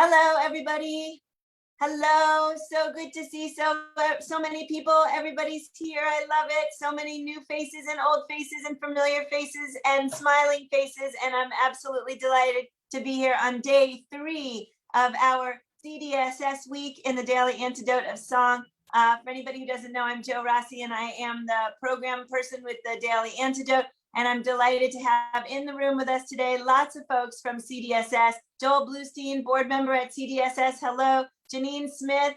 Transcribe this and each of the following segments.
Hello, everybody. Hello, so good to see so many people. Everybody's here. I love it. So many new faces and old faces and familiar faces and smiling faces. And I'm absolutely delighted to be here on day 3 of our CDSS week in the Daily Antidote of Song. For anybody who doesn't know, I'm Jo Rossi, and I am the program person with the Daily Antidote. And I'm delighted to have in the room with us today lots of folks from CDSS. Joel Bluestein, board member at CDSS. Hello. Janine Smith,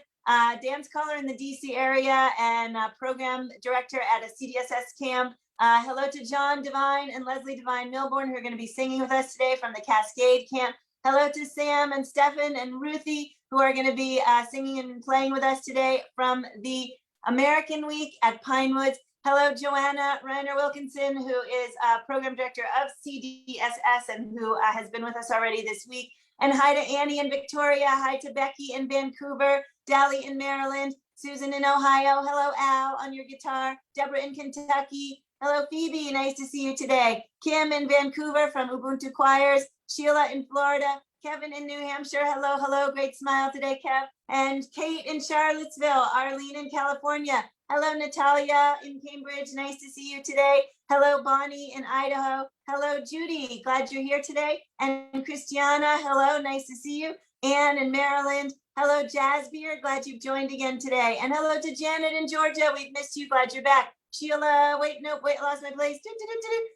dance caller in the DC area and program director at a CDSS camp. Hello to John Devine and Leslie Devine-Milbourne, who are going to be singing with us today from the Cascade camp. Hello to Sam and Stefan and Ruthie, who are going to be singing and playing with us today from the American Week at Pinewoods. Hello, Joanna, Reiner, Wilkinson, who is program director of CDSS and who has been with us already this week. And hi to Annie in Victoria. Hi to Becky in Vancouver, Dally in Maryland, Susan in Ohio. Hello, Al, on your guitar. Deborah in Kentucky. Hello, Phoebe. Nice to see you today. Kim in Vancouver from Ubuntu Choirs. Sheila in Florida. Kevin in New Hampshire. Hello, hello. Great smile today, Kev. And Kate in Charlottesville. Arlene in California. Hello, Natalia in Cambridge. Nice to see you today. Hello, Bonnie in Idaho. Hello, Judy. Glad you're here today. And Christiana, hello. Nice to see you. Anne in Maryland. Hello, Jazzbeer. Glad you've joined again today. And hello to Janet in Georgia. We've missed you. Glad you're back. Sheila, wait, lost my place.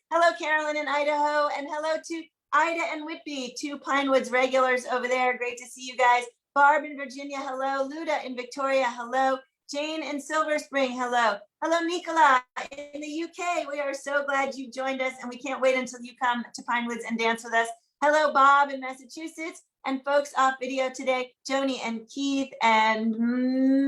Hello, Carolyn in Idaho. And hello to Ida and Whitby, 2 Pinewoods regulars over there. Great to see you guys. Barb in Virginia. Hello. Luda in Victoria. Hello. Jane in Silver Spring, hello. Hello, Nicola in the UK. We are so glad you joined us, and we can't wait until you come to Pinewoods and dance with us. Hello, Bob in Massachusetts, and folks off video today, Joni and Keith and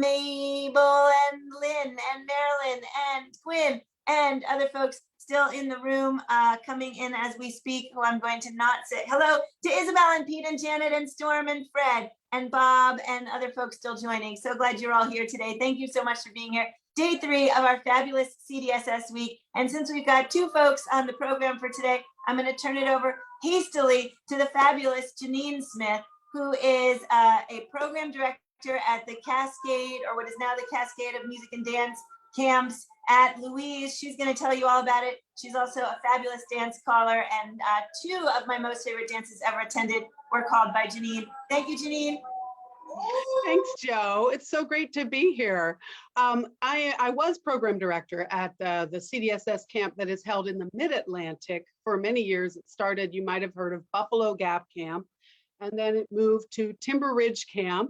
Mabel and Lynn and Marilyn and Quinn and other folks still in the room coming in as we speak, who I'm going to not say. Hello to Isabel and Pete and Janet and Storm and Fred and Bob and other folks still joining. So glad you're all here today. Thank you so much for being here. Day 3 of our fabulous CDSS week. And since we've got 2 folks on the program for today, I'm going to turn it over hastily to the fabulous Janine Smith, who is a program director at the Cascade, or what is now the Cascade of Music and Dance camps at Louise. She's going to tell you all about it. She's also a fabulous dance caller, and 2 of my most favorite dances ever attended were called by Janine. Thank you, Janine. Thanks, Jo. It's so great to be here. I was program director at the CDSS camp that is held in the Mid-Atlantic for many years. It started, you might have heard of Buffalo Gap Camp, and then it moved to Timber Ridge Camp,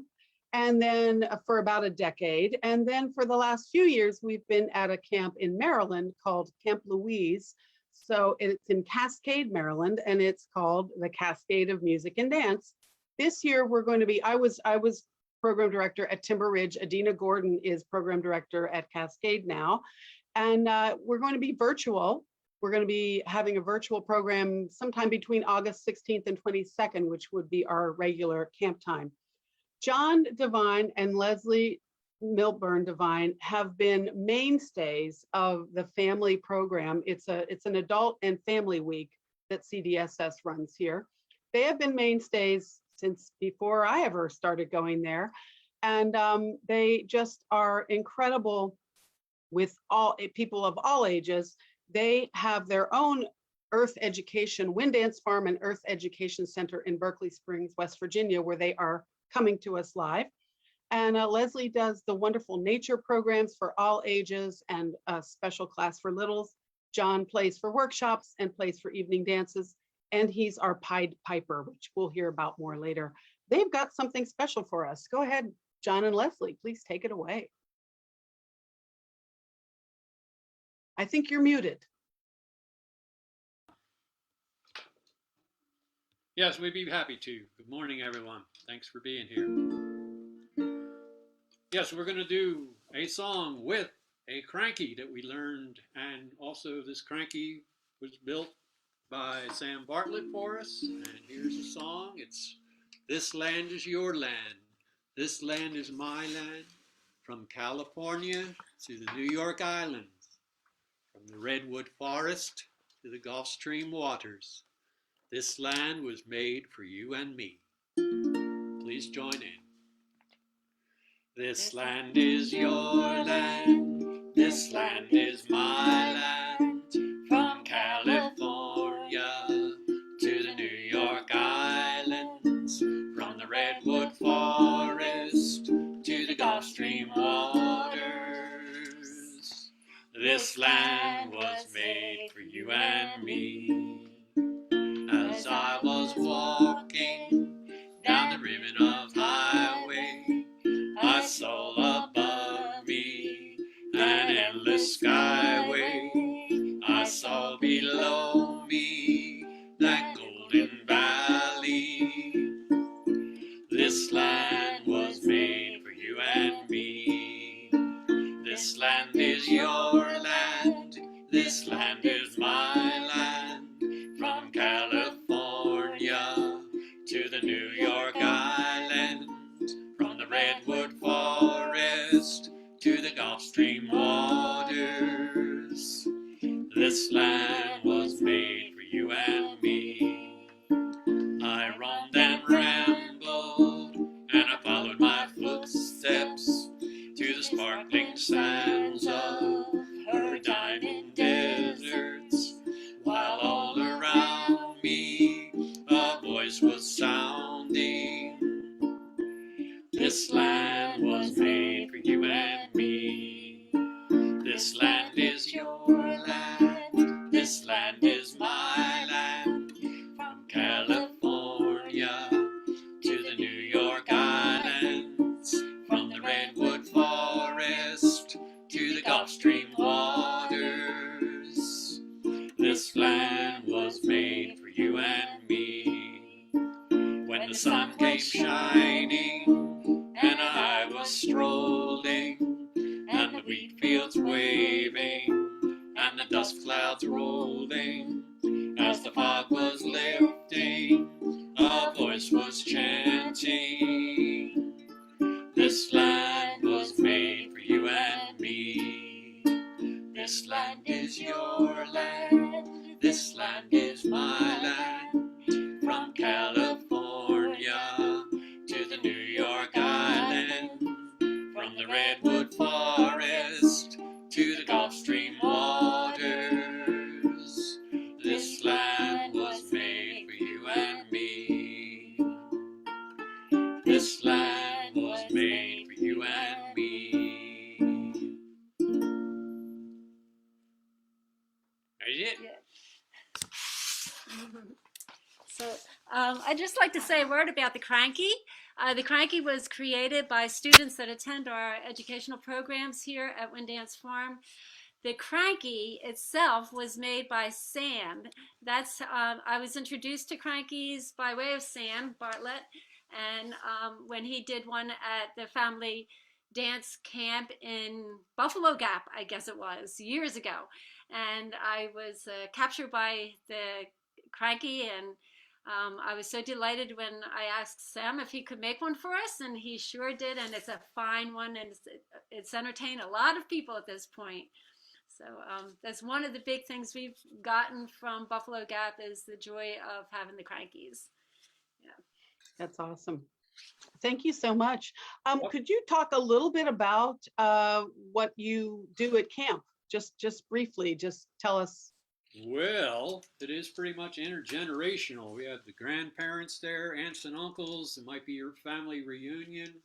and then for about a decade. And then for the last few years, we've been at a camp in Maryland called Camp Louise. So it's in Cascade, Maryland, and it's called the Cascade of Music and Dance. This year we're going to be, I was program director at Timber Ridge. Adina Gordon is program director at Cascade now. And we're going to be virtual. We're going to be having a virtual program sometime between August 16th and 22nd, which would be our regular camp time. John Devine and Leslie Milburn Devine have been mainstays of the family program. It's an adult and family week that CDSS runs here. They have been mainstays since before I ever started going there. And they just are incredible with all people of all ages. They have their own Earth Education, Wind Dance Farm and Earth Education Center in Berkeley Springs, West Virginia, where they are coming to us live. And Leslie does the wonderful nature programs for all ages and a special class for littles. John plays for workshops and plays for evening dances. And he's our Pied Piper, which we'll hear about more later. They've got something special for us. Go ahead, John and Leslie, please take it away. I think you're muted. Yes, we'd be happy to. Good morning, everyone. Thanks for being here. Yes, we're going to do a song with a cranky that we learned, and also this cranky was built by Sam Bartlett for us. And here's a song. It's This Land is Your Land. This land is my land. From California to the New York Islands. From the Redwood Forest to the Gulf Stream waters. This land was made for you and me. Please please join in. This land is your land, this land is my land, from California to the New York Islands, from the Redwood Forest to the Gulf Stream waters. This land was made for you and me. As I was walking down the ribbon of highway, I saw above me an endless skyway. I saw below me that golden valley. This land was made for you and me. This land is your land, this land is my land, from California to the New York Island, from the Redwood Forest to the Gulf Stream waters. This land was made for you and me. I roamed and rambled, and I followed my footsteps to the sparkling sands of her diamond deserts, while all around me a voice was sounding. This land was made for you and me. This land is your land, this land is my land, from California to the New York Islands, from the Redwood Forest to the Gulf Stream waters. This land was made for you and me. When the sun came shining and I was strolling, and the wheat fields waving, and the dust clouds rolling, as the fog was lifting, a voice was chanting. This land was made for you and me. This land is your land, this land is my land, from California to the New York Island, from the Redwood Forest to the Gulf Stream waters. This land was made for you and me. This land was made for you and me. That's it. So I'd just like to say a word about the Cranky. The Cranky was created by students that attend our educational programs here at Windance Farm. The Cranky itself was made by Sam. That's I was introduced to Crankies by way of Sam Bartlett, and when he did one at the family dance camp in Buffalo Gap, I guess it was, years ago. And I was captured by the Cranky, and I was so delighted when I asked Sam if he could make one for us, and he sure did, and it's a fine one, and it's entertained a lot of people at this point. So that's one of the big things we've gotten from Buffalo Gap is the joy of having the Crankies. Yeah. That's awesome. Thank you so much. Could you talk a little bit about what you do at camp? Just briefly, just tell us. Well, it is pretty much intergenerational. We have the grandparents there, aunts and uncles. It might be your family reunion.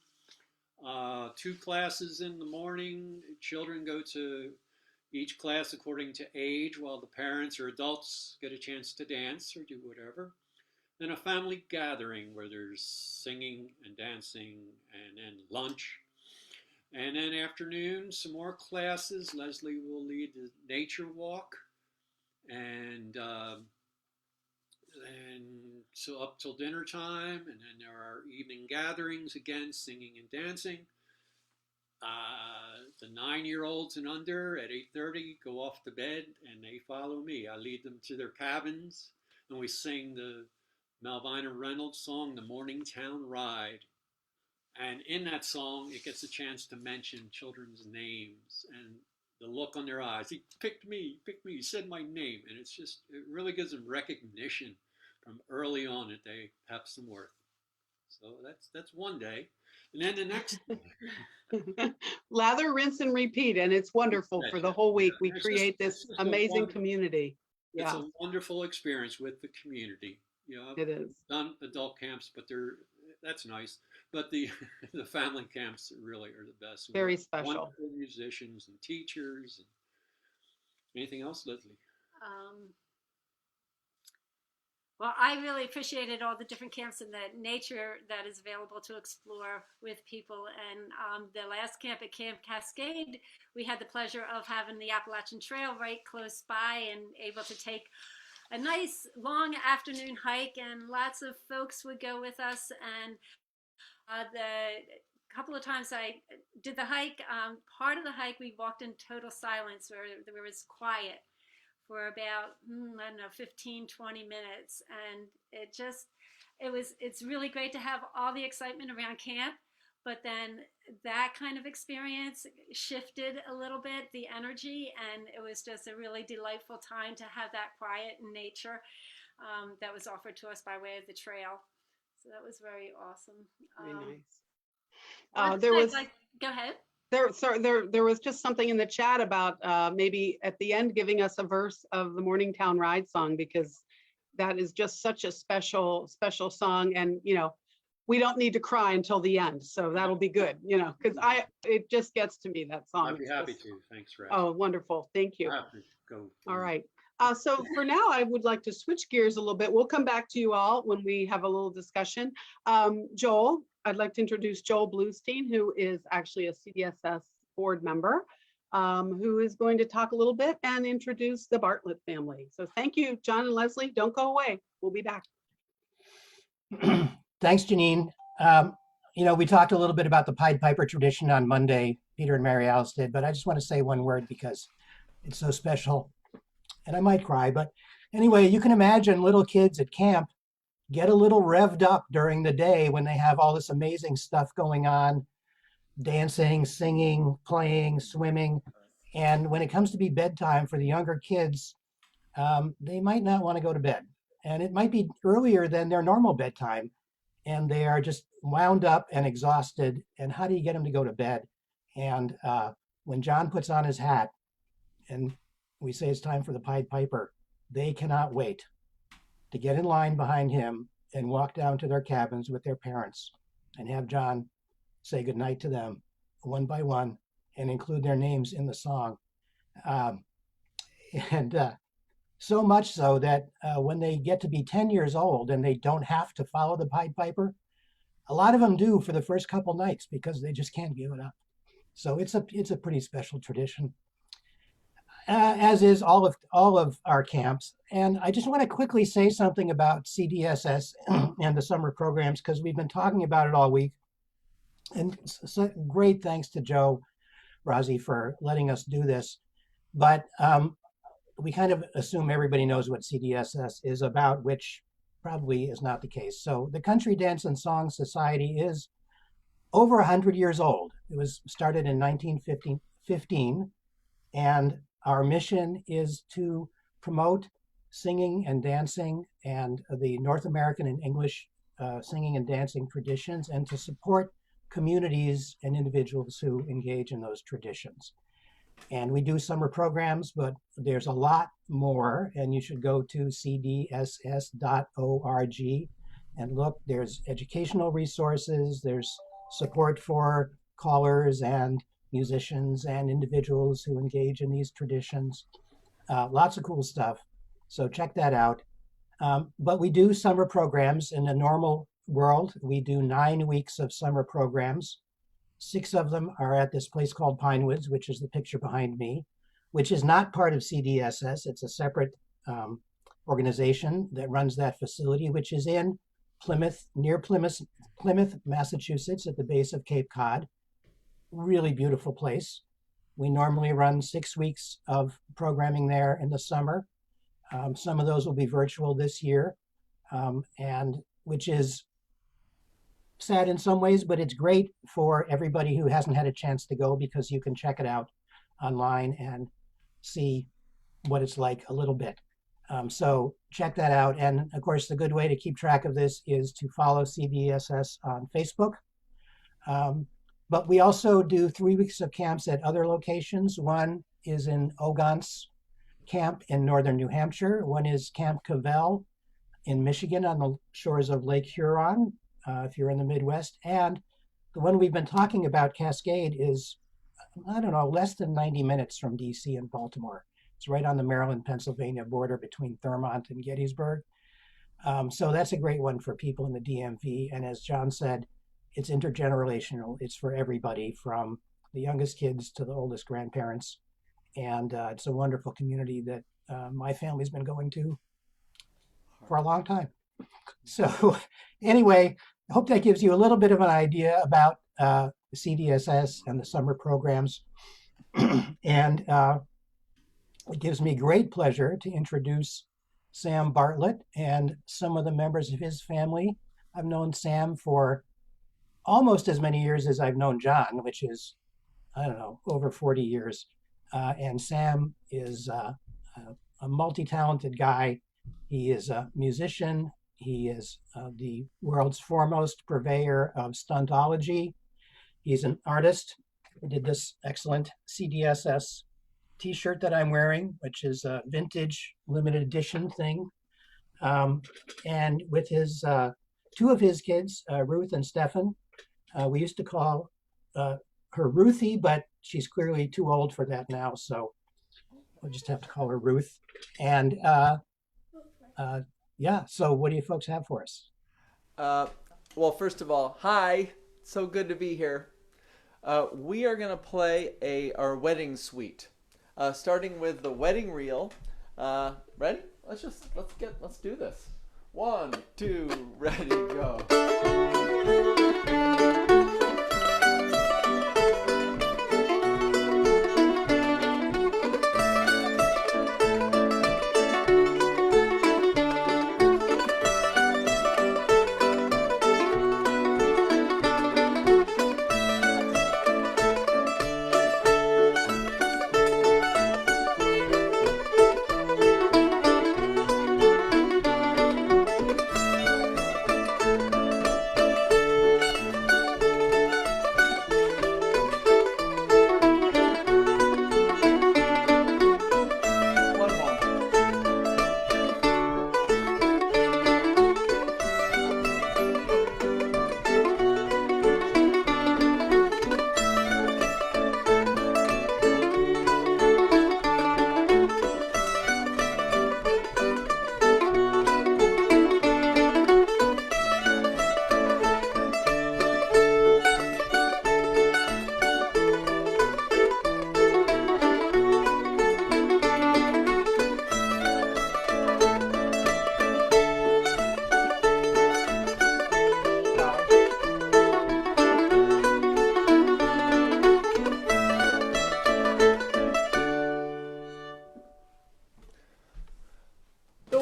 2 classes in the morning. Children go to each class according to age, while the parents or adults get a chance to dance or do whatever. Then a family gathering where there's singing and dancing, and then lunch. And then afternoon, some more classes. Leslie will lead the nature walk. And so up till dinner time, and then there are evening gatherings, again, singing and dancing. The 9-year-olds and under at 8:30 go off to bed, and they follow me. I lead them to their cabins, and we sing the Malvina Reynolds song, The Morningtown Ride. And in that song, it gets a chance to mention children's names and the look on their eyes. He picked me, he said my name. And it's just, it really gives them recognition from early on that they have some worth. So that's one day. And then the next Lather, rinse, and repeat, and it's wonderful for the whole week. We create this amazing community. It's Yeah, a wonderful experience with the community. You know, it is. I've done adult camps, but that's nice. But the the family camps really are the best. Very special. Wonderful musicians and teachers. And anything else, Leslie? Well, I really appreciated all the different camps and the nature that is available to explore with people. And the last camp at Camp Cascade, we had the pleasure of having the Appalachian Trail right close by and able to take a nice long afternoon hike, and lots of folks would go with us. And the couple of times I did the hike, part of the hike we walked in total silence where there was quiet for about, I don't know, 15, 20 minutes. And it's really great to have all the excitement around camp, but then that kind of experience shifted a little bit, the energy, and it was just a really delightful time to have that quiet in nature that was offered to us by way of the trail. So that was very awesome. Very nice. Go ahead. There was just something in the chat about maybe at the end giving us a verse of the Morningtown Ride song, because that is just such a special song, and we don't need to cry until the end, so that'll be good, because it just gets to me, that song. I'd be happy to. Thanks, Ralph. Oh, wonderful. Thank you. I have to go. All right. So for now, I would like to switch gears a little bit. We'll come back to you all when we have a little discussion. Joel, I'd like to introduce Joel Bluestein, who is actually a CDSS board member, who is going to talk a little bit and introduce the Bartlett family. So thank you, John and Leslie. Don't go away. We'll be back. Thanks, Janine. We talked a little bit about the Pied Piper tradition on Monday, Peter and Mary Alice did, but I just want to say one word because it's so special, and I might cry, but anyway, you can imagine little kids at camp get a little revved up during the day when they have all this amazing stuff going on, dancing, singing, playing, swimming, and when it comes to be bedtime for the younger kids, they might not want to go to bed, and it might be earlier than their normal bedtime, and they are just wound up and exhausted. And how do you get them to go to bed? And when John puts on his hat and we say it's time for the Pied Piper, they cannot wait to get in line behind him and walk down to their cabins with their parents and have John say goodnight to them one by one and include their names in the song. So much so that when they get to be 10 years old and they don't have to follow the Pied Piper, a lot of them do for the first couple nights because they just can't give it up. So it's a pretty special tradition, as is all of our camps. And I just want to quickly say something about CDSS and the summer programs, because we've been talking about it all week. And so great thanks to Joe Rozzi for letting us do this. But we kind of assume everybody knows what CDSS is about, which probably is not the case. So the Country Dance and Song Society is over 100 years old. It was started in 1915, and our mission is to promote singing and dancing and the North American and English singing and dancing traditions, and to support communities and individuals who engage in those traditions. And we do summer programs, but there's a lot more, and you should go to cdss.org and look. There's educational resources, there's support for callers and musicians and individuals who engage in these traditions. Lots of cool stuff, so check that out. But we do summer programs in a normal world. We do 9 weeks of summer programs. 6 of them are at this place called Pinewoods, which is the picture behind me, which is not part of CDSS. It's a separate organization that runs that facility, which is in Plymouth, near Plymouth, Massachusetts, at the base of Cape Cod. Really beautiful place. We normally run 6 weeks of programming there in the summer. Some of those will be virtual this year, and which is sad in some ways, but it's great for everybody who hasn't had a chance to go, because you can check it out online and see what it's like a little bit. So check that out. And of course, the good way to keep track of this is to follow CDSS on Facebook. But we also do 3 weeks of camps at other locations. One is in Ogontz Camp in northern New Hampshire. One is Camp Cavell in Michigan on the shores of Lake Huron, if you're in the Midwest. And the one we've been talking about, Cascade, is, I don't know, less than 90 minutes from DC and Baltimore. It's right on the Maryland-Pennsylvania border between Thurmont and Gettysburg. So that's a great one for people in the DMV. And as John said, it's intergenerational. It's for everybody, from the youngest kids to the oldest grandparents. And it's a wonderful community that my family's been going to for a long time. So anyway, I hope that gives you a little bit of an idea about CDSS and the summer programs. And it gives me great pleasure to introduce Sam Bartlett and some of the members of his family. I've known Sam for almost as many years as I've known John, which is, I don't know, over 40 years. And Sam is a multi-talented guy. He is a musician. He is the world's foremost purveyor of stuntology. He's an artist. He did this excellent CDSS t-shirt that I'm wearing, which is a vintage limited edition thing. And with his two of his kids, Ruth and Stefan, we used to call her Ruthie, but she's clearly too old for that now, so we'll just have to call her Ruth. And yeah, so what do you folks have for us? Well, first of all, hi, so good to be here. We are gonna play our wedding suite, starting with the wedding reel. Ready? Let's do this. 1, 2, ready, go.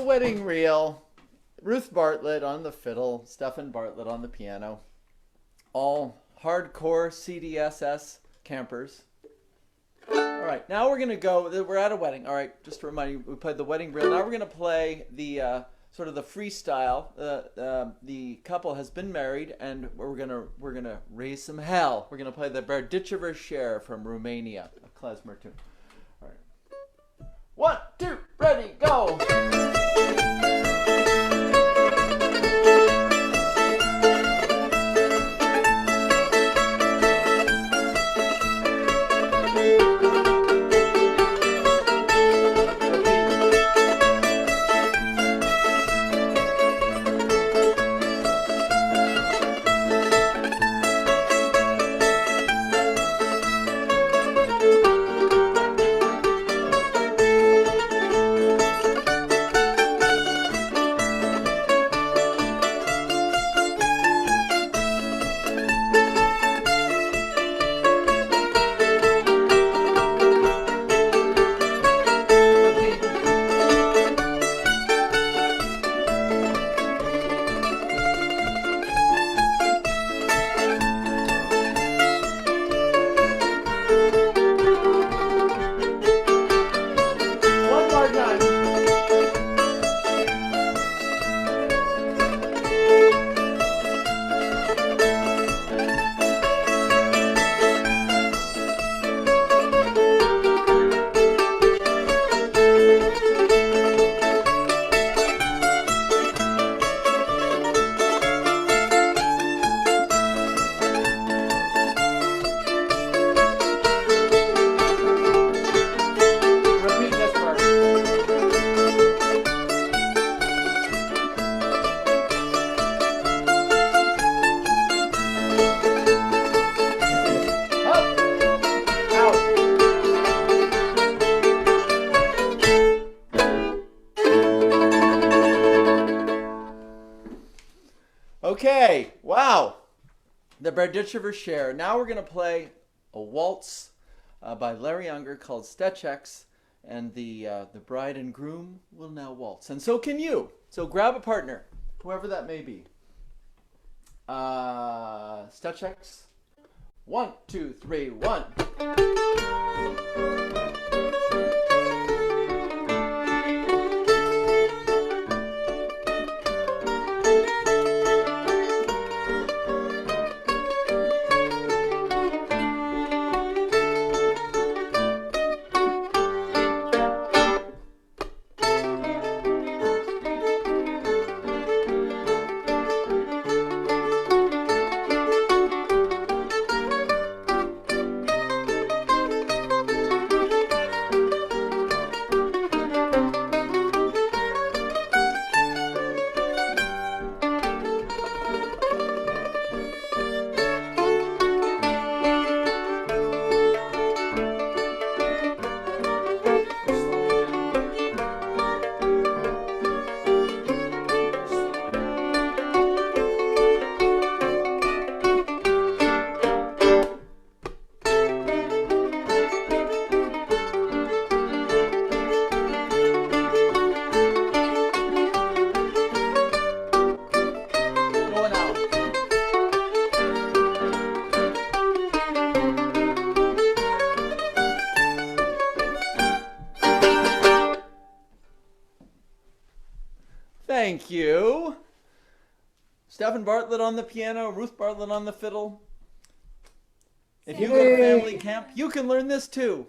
Wedding reel, Ruth Bartlett on the fiddle, Stefan Bartlett on the piano, all hardcore CDSS campers. All right, now we're gonna go, we're at a wedding. All right, just to remind you, we played the wedding reel. Now we're gonna play the sort of the freestyle. The couple has been married, and we're gonna raise some hell. We're gonna play the Bertishever share from Romania, a klezmer tune. All right, 1, 2, ready, go. Okay, wow. The Bertishever share. Now we're going to play a waltz by Larry Unger called Stecheks, and the bride and groom will now waltz. And so can you. So grab a partner, whoever that may be. Stecheks. 1, 2, 3, 1. Thank you. Stephen Bartlett on the piano, Ruth Bartlett on the fiddle. If you go to family camp, you can learn this too.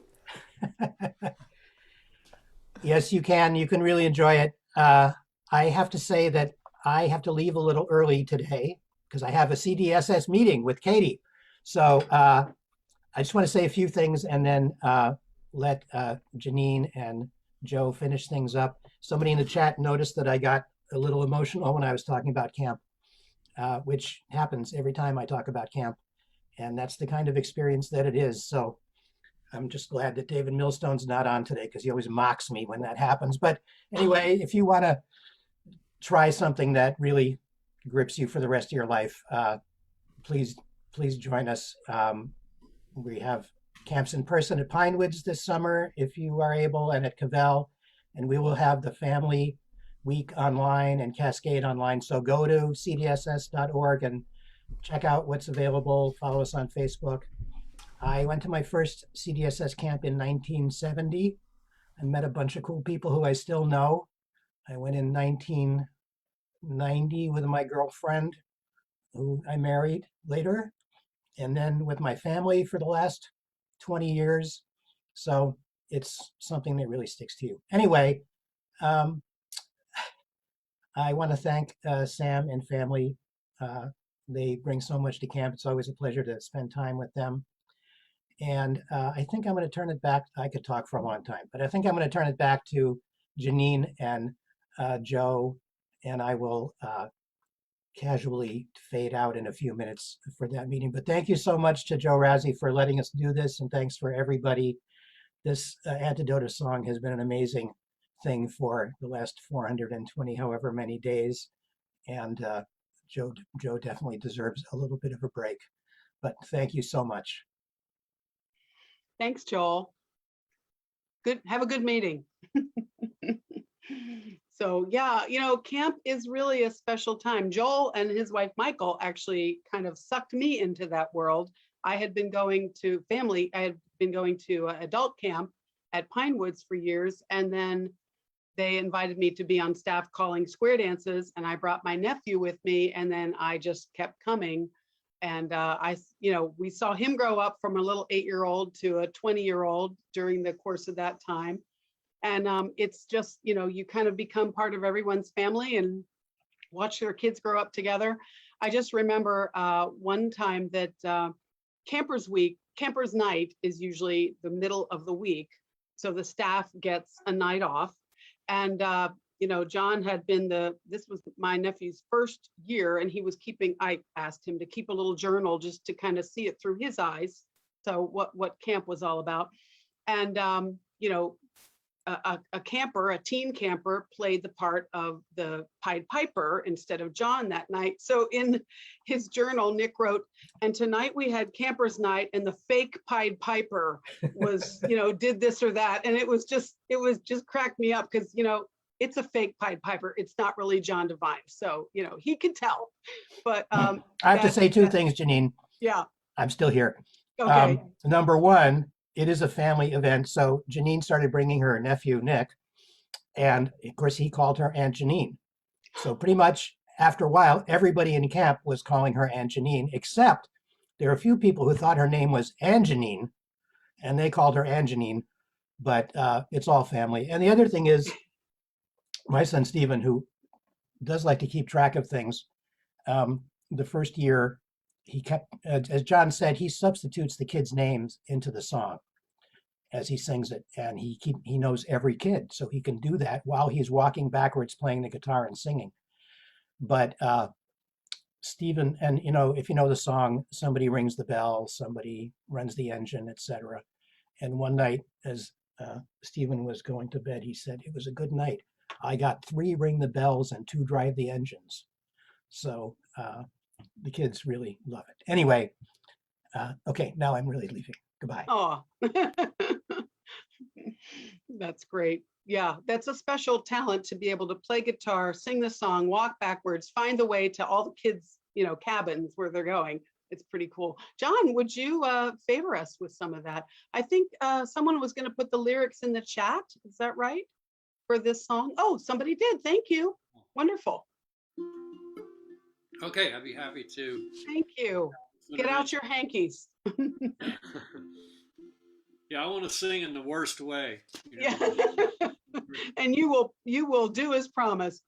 Yes, you can. You can really enjoy it. I have to say that I have to leave a little early today because I have a CDSS meeting with Katie. So I just want to say a few things and then let Janine and Joe finish things up. Somebody in the chat noticed that I got a little emotional when I was talking about camp, which happens every time I talk about camp. And that's the kind of experience that it is. So I'm just glad that David Millstone's not on today because he always mocks me when that happens. But anyway, if you want to try something that really grips you for the rest of your life, please join us. We have camps in person at Pinewoods this summer, if you are able, and at Cavell. And we will have the Family Week online and Cascade online. So go to cdss.org and check out what's available. Follow us on Facebook. I went to my first CDSS camp in 1970 and met a bunch of cool people who I still know. I went in 1990 with my girlfriend, who I married later, and then with my family for the last 20 years. So it's something that really sticks to you. Anyway, I want to thank Sam and family. They bring so much to camp. It's always a pleasure to spend time with them. And I think I'm going to turn it back. I could talk for a long time, but I think I'm going to turn it back to Janine and Joe, and I will casually fade out in a few minutes for that meeting. But thank you so much to Joe Razzie for letting us do this, and thanks for everybody. This Antidote song has been an amazing thing for the last 420 however many days, and Joe definitely deserves a little bit of a break. But thank you so much. Thanks, Joel. Good. Have a good meeting. So yeah, camp is really a special time. Joel and his wife, Michael, actually kind of sucked me into that world. I had been going to adult camp at Pinewoods for years. And then they invited me to be on staff calling square dances. And I brought my nephew with me. And then I just kept coming. And we saw him grow up from a little 8-year-old to a 20-year-old during the course of that time. And it's just, you kind of become part of everyone's family and watch their kids grow up together. I just remember one time that Campers Night is usually the middle of the week. So the staff gets a night off. And, John had been this was my nephew's first year, and I asked him to keep a little journal just to kind of see it through his eyes. So what camp was all about. And, a camper, a teen camper, played the part of the Pied Piper instead of John that night. So in his journal, Nick wrote, and tonight we had campers night and the fake Pied Piper was, did this or that. And it was just cracked me up because, it's a fake Pied Piper. It's not really John Devine. So, he could tell. But I have to say two things, Janine. Yeah. I'm still here. Okay. Number one, it is a family event. So Janine started bringing her nephew, Nick. And of course, he called her Aunt Janine. So pretty much after a while, everybody in camp was calling her Aunt Janine, except there are a few people who thought her name was Anjanine, and they called her Aunt Janine. But it's all family. And the other thing is, my son, Stephen, who does like to keep track of things, the first year, he kept, as John said, he substitutes the kids' names into the song as he sings it, and he knows every kid, so he can do that while he's walking backwards, playing the guitar and singing. But Stephen, and if you know the song, somebody rings the bell, somebody runs the engine, etc. And one night, as Stephen was going to bed, he said, "It was a good night. I got 3 ring the bells and 2 drive the engines." So the kids really love it. Anyway, okay, now I'm really leaving. Goodbye. Oh, that's great. Yeah, that's a special talent to be able to play guitar, sing the song, walk backwards, find the way to all the kids, cabins where they're going. It's pretty cool. John, would you favor us with some of that? I think someone was going to put the lyrics in the chat. Is that right? For this song? Oh, somebody did. Thank you. Wonderful. Okay, I'd be happy to. Thank you. Get out your hankies. Yeah, I want to sing in the worst way. Yeah. And you will do as promised.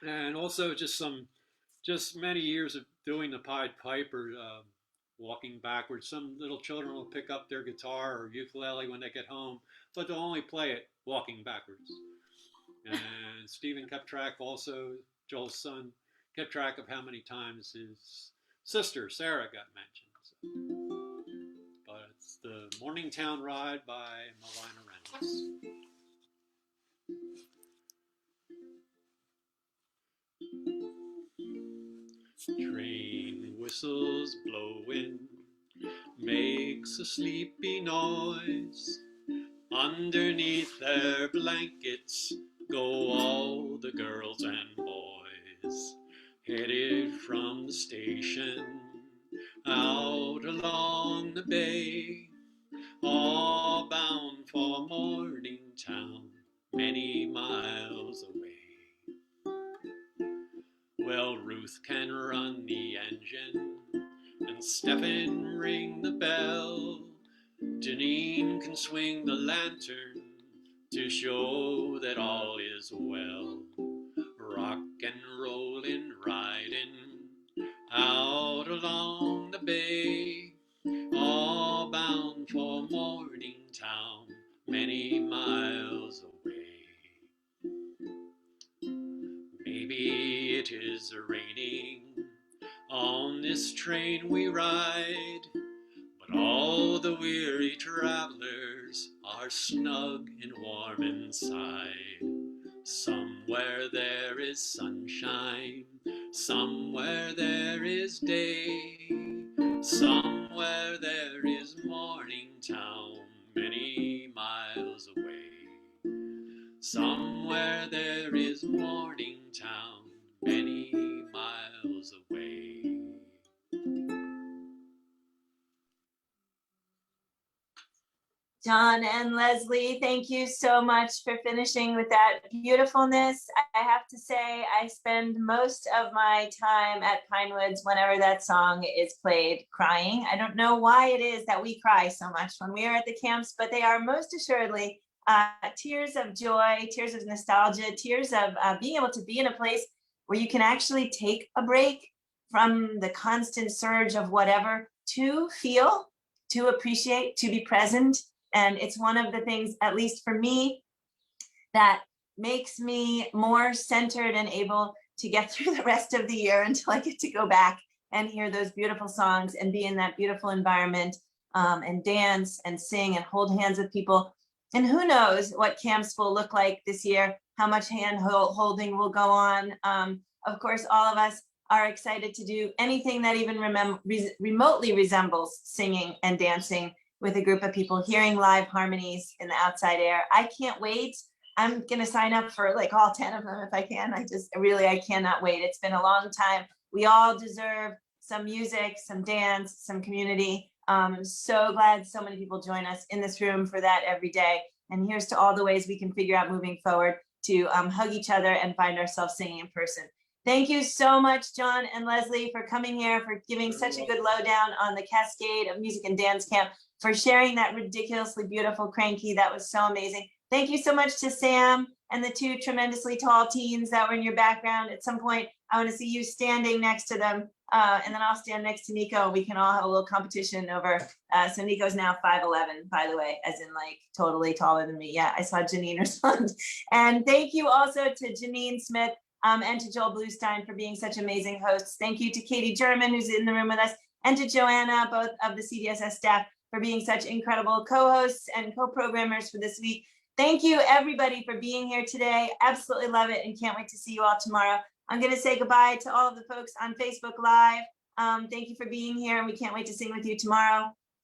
And also just many years of doing the Pied Piper, walking backwards. Some little children will pick up their guitar or ukulele when they get home, but they'll only play it walking backwards. And Stephen kept track also, Joel's son, kept track of how many times his sister, Sarah, got mentioned. So. But it's the Morningtown Ride by Reiner. Train whistles blowing, makes a sleepy noise. Underneath their blankets go all the girls and boys, headed from the station out along the bay, all bound for Morningtown, many miles away. Well, Ruth can run the engine and Stephen ring the bell. Janine can swing the lantern to show that all is well. Rock and rollin', riding out along the bay, all bound for Morningtown, many miles away. Maybe it is raining on this train we ride, but all the weary travelers are snug and warm inside. Somewhere there is sunshine, somewhere there is day, somewhere there is Morningtown, many miles away. Somewhere there is Morningtown, many miles away. John and Leslie, thank you so much for finishing with that beautifulness. I have to say, I spend most of my time at Pinewoods whenever that song is played crying. I don't know why it is that we cry so much when we are at the camps, but they are most assuredly tears of joy, tears of nostalgia, tears of being able to be in a place where you can actually take a break from the constant surge of whatever to feel, to appreciate, to be present. And it's one of the things, at least for me, that makes me more centered and able to get through the rest of the year until I get to go back and hear those beautiful songs and be in that beautiful environment and dance and sing and hold hands with people. And who knows what camps will look like this year, how much hand holding will go on. Of course, all of us are excited to do anything that even remotely resembles singing and dancing with a group of people, hearing live harmonies in the outside air. I can't wait. I'm gonna sign up for like all 10 of them if I can. I cannot wait. It's been a long time. We all deserve some music, some dance, some community. I'm so glad so many people join us in this room for that every day. And here's to all the ways we can figure out moving forward to hug each other and find ourselves singing in person. Thank you so much, John and Leslie, for coming here, for giving such a good lowdown on the Cascade of Music and Dance Camp, for sharing that ridiculously beautiful cranky. That was so amazing. Thank you so much to Sam and the two tremendously tall teens that were in your background. At some point, I want to see you standing next to them. And then I'll stand next to Nico. We can all have a little competition over. So Nico's now 5'11", by the way, as in like totally taller than me. Yeah, I saw Janine respond. And thank you also to Janine Smith and to Joel Bluestein for being such amazing hosts. Thank you to Katie German, who's in the room with us, and to Joanna, both of the CDSS staff, for being such incredible co-hosts and co-programmers for this week. Thank you, everybody, for being here today. Absolutely love it and can't wait to see you all tomorrow. I'm going to say goodbye to all of the folks on Facebook Live. Thank you for being here, and we can't wait to sing with you tomorrow.